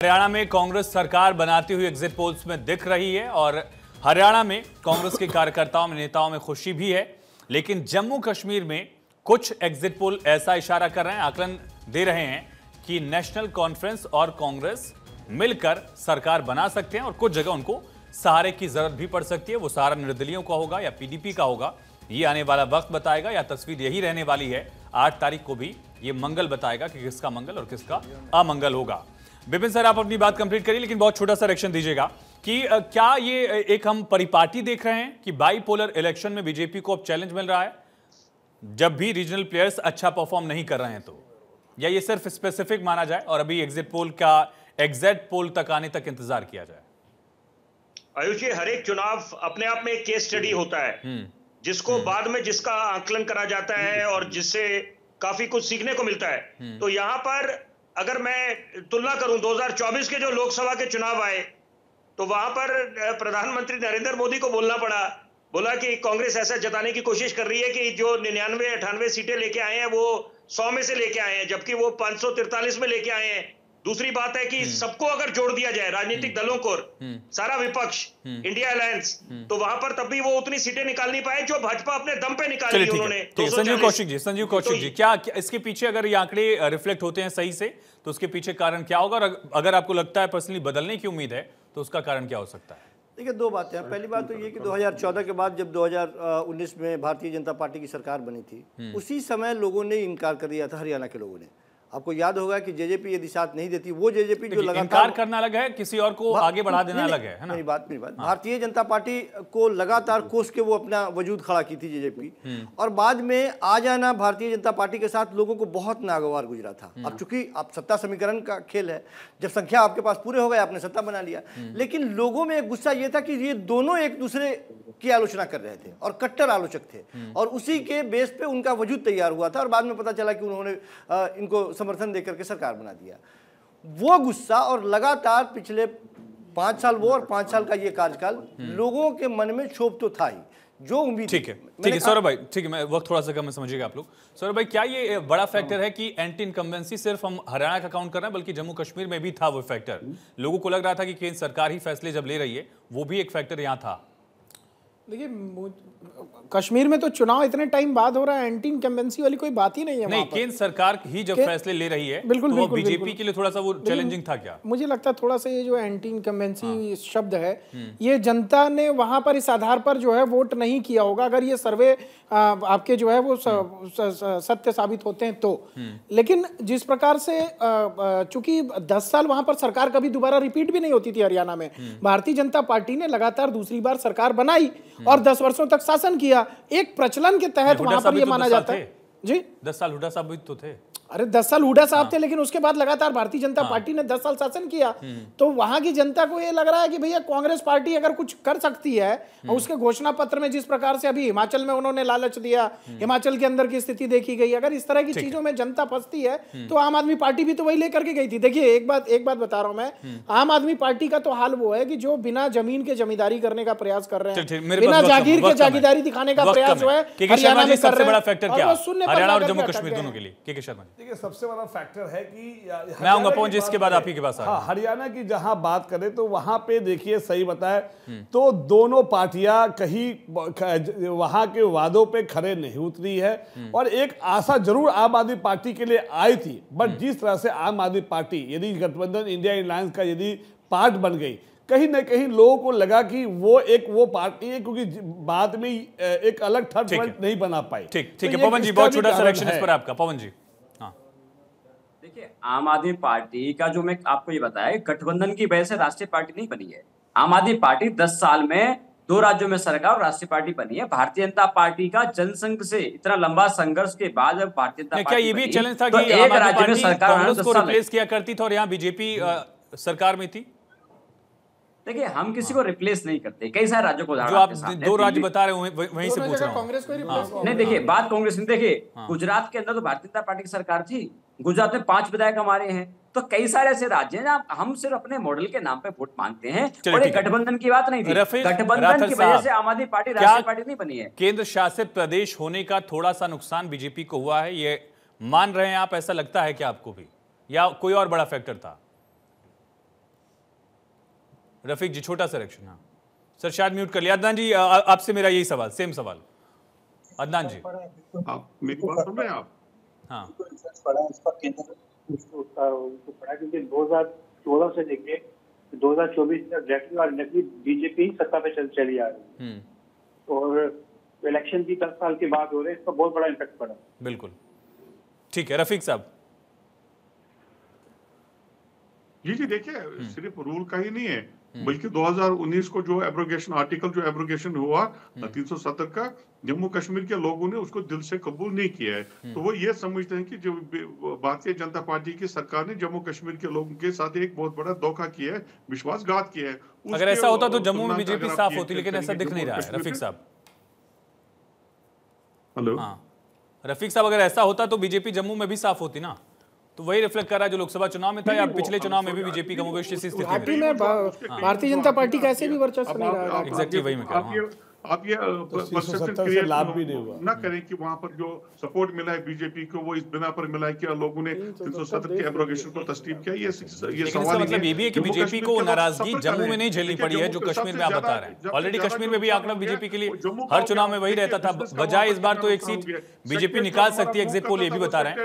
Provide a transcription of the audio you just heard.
हरियाणा में कांग्रेस सरकार बनाती हुई एग्जिट पोल्स में दिख रही है और हरियाणा में कांग्रेस के कार्यकर्ताओं में नेताओं में खुशी भी है। लेकिन जम्मू कश्मीर में कुछ एग्जिट पोल ऐसा इशारा कर रहे हैं, आकलन दे रहे हैं कि नेशनल कॉन्फ्रेंस और कांग्रेस मिलकर सरकार बना सकते हैं और कुछ जगह उनको सहारे की जरूरत भी पड़ सकती है। वो सहारा निर्दलीयों का होगा या पीडीपी का होगा, ये आने वाला वक्त बताएगा, या तस्वीर यही रहने वाली है। 8 तारीख को भी ये मंगल बताएगा कि किसका मंगल और किसका अमंगल होगा। विपिन सर, आप अपनी बात कंप्लीट करिए, लेकिन बहुत छोटा सा रिएक्शन दीजिएगा कि क्या ये एक हम परिपाटी देख रहे हैं कि बाईपोलर इलेक्शन में बीजेपी को अब चैलेंज मिल रहा है जब भी रीजनल प्लेयर्स अच्छा परफॉर्म नहीं कर रहे हैं, तो या ये सिर्फ स्पेसिफिक माना जाए और अभी एग्जिट पोल का एग्जैक्ट पोल तक आने तक इंतजार किया जाए? आयुष जी, हर एक चुनाव अपने आप में एक केस स्टडी होता है जिसको बाद में जिसका आकलन करा जाता है और जिससे काफी कुछ सीखने को मिलता है। तो यहाँ पर अगर मैं तुलना करूं 2024 के जो लोकसभा के चुनाव आए तो वहां पर प्रधानमंत्री नरेंद्र मोदी को बोला कि कांग्रेस ऐसा जताने की कोशिश कर रही है कि जो 99-98 सीटें लेके आए हैं वो 100 में से लेके आए हैं, जबकि वो 543 में लेके आए हैं। दूसरी बात है कि सबको अगर जोड़ दिया जाए, राजनीतिक दलों को, सारा विपक्ष, इंडिया अलायंस, तो वहां पर तब भी वो उतनी सीटें निकाल नहीं पाए जो भाजपा अपने दम पे निकाली उन्होंने। संजीव कौशिक जी, क्या इसके पीछे अगर ये आंकड़े रिफ्लेक्ट होते हैं सही से तो उसके पीछे कारण क्या होगा, और अगर आपको लगता है पर्सनली बदलने की उम्मीद है तो उसका कारण क्या हो सकता है? देखिए, दो बातें हैं। पहली बात तो ये कि 2014 के बाद जब 2019 में भारतीय जनता पार्टी की सरकार बनी थी, उसी समय लोगों ने इनकार कर दिया था, हरियाणा के लोगों ने। आपको याद होगा कि जेजेपी यदि साथ नहीं देती, वो जेजेपी जो लगातार इनकार करना अलग है, किसी और को आगे बढ़ा देना अलग है ना? मेरी बात भारतीय जनता पार्टी को लगातार कोस के वो अपना वजूद खड़ा की थी जेजेपी, और बाद में आ जाना भारतीय जनता पार्टी के साथ लोगों को बहुत नागवार गुजरा था। अब चूंकि आप सत्ता समीकरण का खेल है, जब संख्या आपके पास पूरे हो गए आपने सत्ता बना लिया, लेकिन लोगों में एक गुस्सा ये था कि ये दोनों एक दूसरे की आलोचना कर रहे थे और कट्टर आलोचक थे, और उसी के बेस पे उनका वजूद तैयार हुआ था और बाद में पता चला कि उन्होंने इनको समर्थन देकर के सरकार बना दिया। वो गुस्सा और लगातार पिछले 5 साल वो और 5 साल का ये कार्यकाल लोगों के मन में क्षोभ तो था ही, जो उम्मीद। ठीक है सौरभ भाई, ठीक है, मैं वक्त थोड़ा सा कम समझिएगा आप लोग। सौरभ भाई, क्या ये बड़ा फैक्टर है कि एंटी इनकम्बेंसी सिर्फ हम हरियाणा का काउंट कर रहे हैं, बल्कि जम्मू कश्मीर में भी था वो फैक्टर? लोगों को लग रहा था कि केंद्र सरकार ही फैसले जब ले रही है, वो भी एक फैक्टर यहाँ था। देखिए, कश्मीर में तो चुनाव इतने टाइम बाद हो रहा है, एंटी इनकम्बेंसी वाली कोई बात ही नहीं है। नहीं, केंद्र सरकार ही जब फैसले ले रही है, बिल्कुल, तो वो बीजेपी के लिए थोड़ा सा वो चैलेंजिंग था क्या? मुझे लगता है थोड़ा सा ये जो एंटी इनकम्बेंसी शब्द है, ये जनता ने वहां पर इस आधार पर जो है वोट नहीं किया होगा। अगर ये सर्वे आपके जो है वो सत्य साबित होते हैं तो। लेकिन जिस प्रकार से चूंकि 10 साल वहां पर सरकार कभी दोबारा रिपीट भी नहीं होती थी हरियाणा में, भारतीय जनता पार्टी ने लगातार दूसरी बार सरकार बनाई और 10 वर्षों तक शासन किया। एक प्रचलन के तहत वहां पर यह माना जाता है जी, 10 साल हुड्डा साहब भी तो थे। अरे 10 साल हुड्डा साहब थे, लेकिन उसके बाद लगातार भारतीय जनता पार्टी ने 10 साल शासन किया। तो वहां की जनता को ये लग रहा है कि भैया कांग्रेस पार्टी अगर कुछ कर सकती है, और उसके घोषणा पत्र में जिस प्रकार से अभी हिमाचल में उन्होंने लालच दिया, हिमाचल के अंदर की स्थिति देखी गई, अगर इस तरह की चीजों में जनता फंसती है तो आम आदमी पार्टी भी तो वही लेकर के गई थी। देखिए, एक बात बता रहा हूं मैं, आम आदमी पार्टी का तो हाल वो है कि जो बिना जमीन के जमींदारी करने का प्रयास कर रहे हैं, बिना जागीर के जागीरदारी दिखाने का प्रयास जो है हरियाणा में कर रहे हैं, हरियाणा और जम्मू कश्मीर दोनों के लिए। के शर्मा, देखिए, सबसे बड़ा फैक्टर है कि मैं आऊंगा पवन जी, इसके बाद आप ही के पास। हाँ, हरियाणा की जहां बात करें तो वहां पे देखिए, सही बताए तो दोनों पार्टियां कहीं वहां के वादों पे खरे नहीं उतरी है, और एक आशा जरूर आम आदमी पार्टी के लिए आई थी। बट जिस तरह से आम आदमी पार्टी यदि गठबंधन इंडिया अलायंस का यदि पार्ट बन गई, कहीं ना कहीं लोगों को लगा कि वो पार्टी है, क्योंकि बाद में एक अलग थर्ड फ्रंट नहीं बना पाई। ठीक है पवन जी, बहुत छोटा सिलेक्शन इस पर आपका। पवन जी, देखिए, आम आदमी पार्टी का जो मैं आपको ये बताया, गठबंधन की वजह से राष्ट्रीय पार्टी नहीं बनी है। आम आदमी पार्टी 10 साल में 2 राज्यों में सरकार और राष्ट्रीय पार्टी बनी है। भारतीय जनता पार्टी का जनसंघ से इतना लंबा संघर्ष के बाद जब भारतीय जनता पार्टी, क्या ये भी चैलेंज था कि एक राज्य में सरकार कांग्रेस को रिप्लेस किया करती थी और यहाँ बीजेपी सरकार में थी? देखिए, हम किसी को रिप्लेस नहीं करते, कई सारे राज्यों को, जो आप 2 राज्य बता रहे हो वहीं से पूछ रहा हूं। कांग्रेस को रिप्लेस नहीं, देखिए, बात कांग्रेस में, देखिए गुजरात के अंदर तो भारतीय जनता पार्टी की सरकार थी, गुजरात में 5 विधायक हमारे हैं। तो कई सारे ऐसे राज्य हैं जहां हम सिर्फ अपने मॉडल के नाम पे वोट मांगते हैं, और एक गठबंधन की बात नहीं थी। गठबंधन की वजह से आम आदमी पार्टी राष्ट्रीय पार्टी नहीं बनी है। केंद्र शासित प्रदेश होने का थोड़ा सा नुकसान बीजेपी को हुआ है, ये मान रहे हैं आप? ऐसा लगता है क्या आपको भी, या कोई और बड़ा फैक्टर था? रफीक जी छोटा सा रिएक्शन। हाँ सर शायद म्यूट कर लिया। अदनान जी आपसे मेरा यही सवाल, सेम सवाल। अदनान जी आप मेरी बात सुन रहे हैं आप? हाँ क्योंकि 2014 से लेके 2024 तक डायरेक्टली बीजेपी सत्ता पे चली आ रही है और इलेक्शन भी 10 साल के बाद हो रहे हैं, इसका बहुत बड़ा इम्पैक्ट पड़ा। बिल्कुल ठीक है रफीक साहब। जी देखिए सिर्फ रूल का ही नहीं है, बल्कि 2019 को जो एब्रोगेशन हुआ 370 का, जम्मू कश्मीर के लोगों ने उसको दिल से कबूल नहीं किया है। तो वो ये समझते हैं कि जो भारतीय जनता पार्टी की सरकार ने जम्मू कश्मीर के लोगों के साथ एक बहुत बड़ा धोखा किया है, विश्वासघात किया है। अगर ऐसा होता तो जम्मू में बीजेपी साफ होती, लेकिन ऐसा दिख नहीं रहा है रफीक साहब। हेलो हाँ रफीक साहब, अगर ऐसा होता तो बीजेपी जम्मू में भी साफ होती ना, तो वही रिफ्लेक्ट कर रहा है जो लोकसभा चुनाव में था या पिछले चुनाव में भी बीजेपी कमोबेश इसी स्थिति में। भारतीय जनता पार्टी का ऐसे भी वर्चस्व नहीं रहा। एग्जैक्टली वही मैं कह रहा हूं। आप ये परसेप्शन क्रिएट ना करें कि वहां पर जो सपोर्ट मिला है बीजेपी को वो इस बिना पर मिला है कि लोगों ने 370 के एब्रोगेशन को तस्लीम किया। ये सवाल मतलब ये भी है कि बीजेपी को नाराजगी जम्मू में नहीं झेलनी पड़ी है जो कश्मीर में आप बता रहे हैं। ऑलरेडी कश्मीर में भी आंकड़ा बीजेपी के लिए हर चुनाव में वही रहता था, बजाय इस बार तो एक सीट बीजेपी निकाल सकती है एग्जिट पोल ये भी बता रहे हैं।